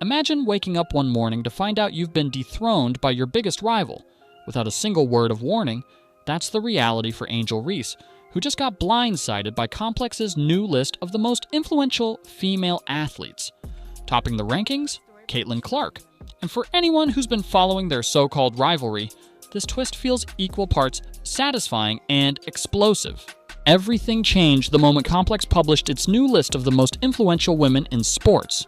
Imagine waking up one morning to find out you've been dethroned by your biggest rival. Without a single word of warning, that's the reality for Angel Reese, who just got blindsided by Complex's new list of the most influential female athletes. Topping the rankings, Caitlin Clark. And for anyone who's been following their so-called rivalry, this twist feels equal parts satisfying and explosive. Everything changed the moment Complex published its new list of the most influential women in sports.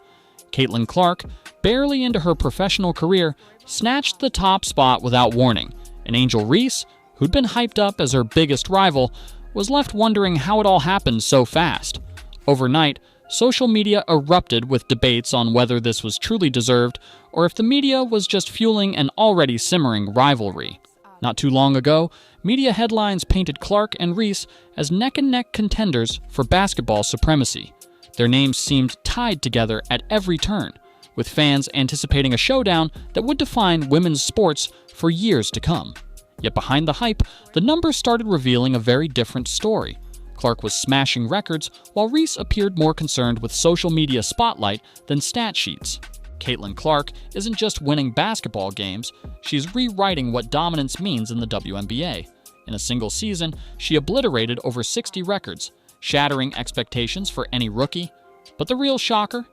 Caitlin Clark, barely into her professional career, snatched the top spot without warning, and Angel Reese, who'd been hyped up as her biggest rival, was left wondering how it all happened so fast. Overnight, social media erupted with debates on whether this was truly deserved or if the media was just fueling an already simmering rivalry. Not too long ago, media headlines painted Clark and Reese as neck-and-neck contenders for basketball supremacy. Their names seemed tied together at every turn, with fans anticipating a showdown that would define women's sports for years to come. Yet behind the hype, the numbers started revealing a very different story. Clark was smashing records, while Reese appeared more concerned with social media spotlight than stat sheets. Caitlin Clark isn't just winning basketball games, she's rewriting what dominance means in the WNBA. In a single season, she obliterated over 60 records, shattering expectations for any rookie. But the real shocker?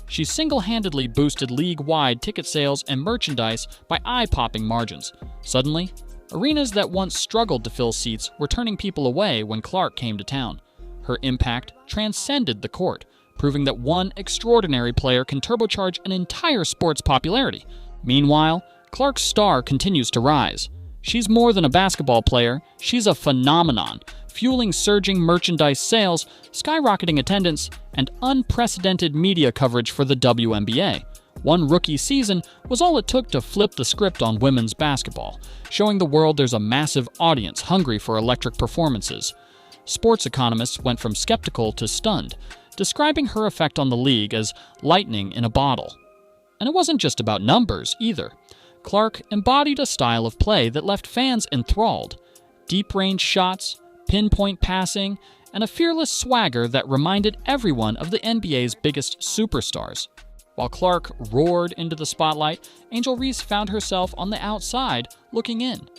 She single-handedly boosted league-wide ticket sales and merchandise by eye-popping margins. Suddenly, arenas that once struggled to fill seats were turning people away when Clark came to town. Her impact transcended the court, proving that one extraordinary player can turbocharge an entire sport's popularity. Meanwhile, Clark's star continues to rise. She's more than a basketball player, she's a phenomenon, fueling surging merchandise sales, skyrocketing attendance, and unprecedented media coverage for the WNBA. One rookie season was all it took to flip the script on women's basketball, showing the world there's a massive audience hungry for electric performances. Sports economists went from skeptical to stunned, describing her effect on the league as lightning in a bottle. And it wasn't just about numbers, either. Clark embodied a style of play that left fans enthralled. Deep-range shots, pinpoint passing, and a fearless swagger that reminded everyone of the NBA's biggest superstars. While Clark roared into the spotlight, Angel Reese found herself on the outside, looking in.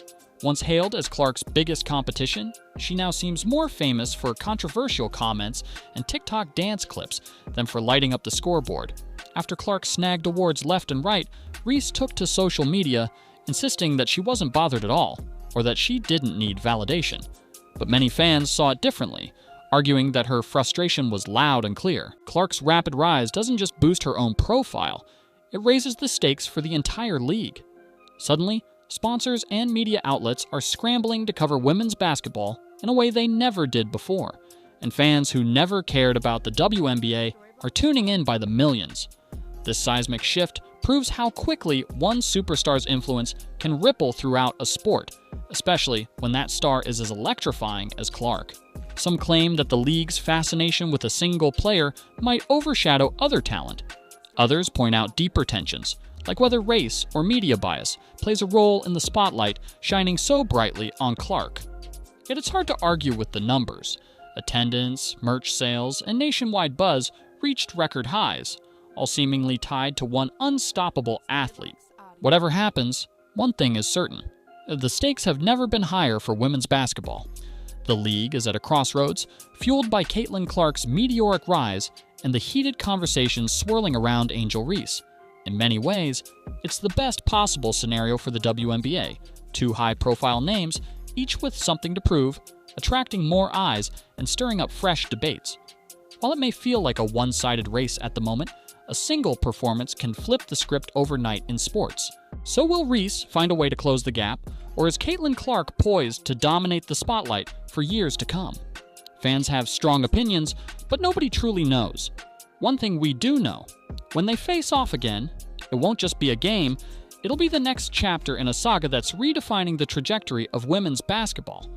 Once hailed as Clark's biggest competition, she now seems more famous for controversial comments and TikTok dance clips than for lighting up the scoreboard. After Clark snagged awards left and right, Reese took to social media, insisting that she wasn't bothered at all, or that she didn't need validation. But many fans saw it differently, arguing that her frustration was loud and clear. Clark's rapid rise doesn't just boost her own profile, it raises the stakes for the entire league. Suddenly, sponsors and media outlets are scrambling to cover women's basketball in a way they never did before, and fans who never cared about the WNBA are tuning in by the millions. This seismic shift proves how quickly one superstar's influence can ripple throughout a sport, especially when that star is as electrifying as Clark. Some claim that the league's fascination with a single player might overshadow other talent. Others point out deeper tensions, like whether race or media bias plays a role in the spotlight shining so brightly on Clark. Yet it's hard to argue with the numbers. Attendance, merch sales, and nationwide buzz reached record highs, all seemingly tied to one unstoppable athlete. Whatever happens, one thing is certain. The stakes have never been higher for women's basketball. The league is at a crossroads, fueled by Caitlin Clark's meteoric rise and the heated conversations swirling around Angel Reese. In many ways, it's the best possible scenario for the WNBA. Two high-profile names, each with something to prove, attracting more eyes and stirring up fresh debates. While it may feel like a one-sided race at the moment, a single performance can flip the script overnight in sports. So will Reese find a way to close the gap, or is Caitlin Clark poised to dominate the spotlight for years to come? Fans have strong opinions, but nobody truly knows. One thing we do know, when they face off again, it won't just be a game, it'll be the next chapter in a saga that's redefining the trajectory of women's basketball.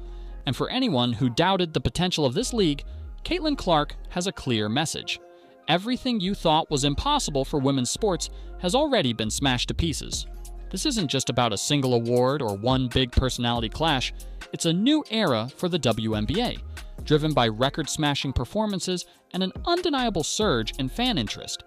And for anyone who doubted the potential of this league, Caitlin Clark has a clear message. Everything you thought was impossible for women's sports has already been smashed to pieces. This isn't just about a single award or one big personality clash, it's a new era for the WNBA, driven by record-smashing performances and an undeniable surge in fan interest.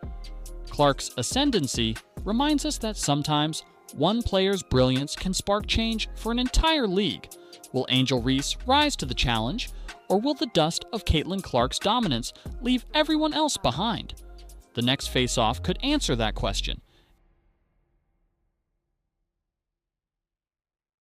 Clark's ascendancy reminds us that sometimes one player's brilliance can spark change for an entire league. Will Angel Reese rise to the challenge, or will the dust of Caitlin Clark's dominance leave everyone else behind? The next face-off could answer that question,